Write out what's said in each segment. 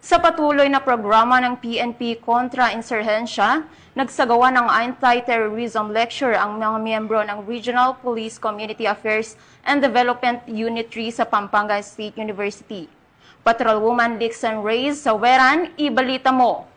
Sa patuloy na programa ng PNP kontra insurhensya, nagsagawa ng anti-terrorism lecture ang mga miyembro ng Regional Police Community Affairs and Development Unit 3 sa Pampanga State University. Patrolwoman Dixon Reyes sa Weran, ibalita mo.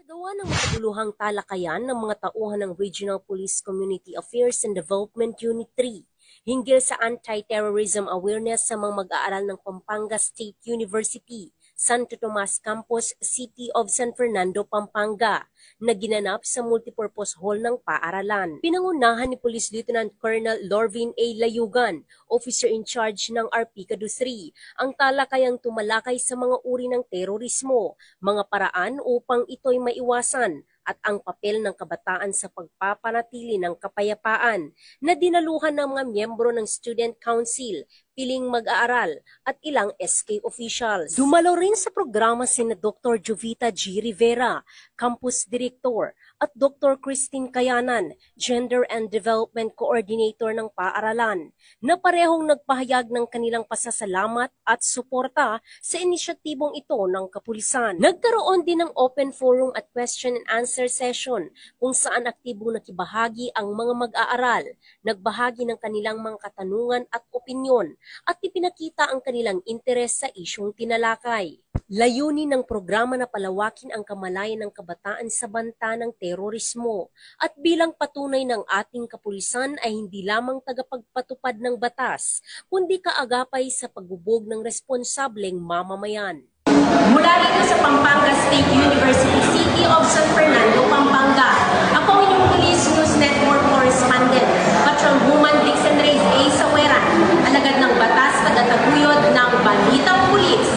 Gawa ng makabuluhang talakayan ng mga tauhan ng Regional Police Community Affairs and Development Unit 3 hinggil sa anti-terrorism awareness sa mga mag-aaral ng Pampanga State University, Santo Tomas Campus, City of San Fernando, Pampanga, na ginanap sa multipurpose hall ng paaralan. Pinangunahan ni Police Lieutenant Colonel Lorvin A. Layugan, officer in charge ng RP-CADU 3, ang talakayang tumalakay sa mga uri ng terorismo, mga paraan upang ito'y maiwasan, at ang papel ng kabataan sa pagpapanatili ng kapayapaan na dinaluhan ng mga miyembro ng Student Council, piling mag-aaral at ilang SK officials. Dumalo rin sa programa sina Dr. Jovita G. Rivera, Campus Director, at Dr. Christine Kayanan, Gender and Development Coordinator ng paaralan, na parehong nagpahayag ng kanilang pasasalamat at suporta sa inisyatibong ito ng kapulisan. Nagkaroon din ng open forum at question and answer session kung saan aktibong nakibahagi ang mga mag-aaral, nagbahagi ng kanilang mga katanungan at opinyon at ipinakita ang kanilang interes sa isyong tinalakay. Layunin ng programa na palawakin ang kamalayan ng kabataan sa banta ng terorismo at bilang patunay ng ating kapulisan ay hindi lamang tagapagpatupad ng batas, kundi kaagapay sa pagbubog ng responsableng mamamayan. Mula rito sa Pampanga State University, City of San Fernando, Pampanga, ako ang inyong Police News Network correspondent, Patrolwoman Dixon Reyes A. Saweran, alagad ng batas, tagataguyod ng Balitang Pulis.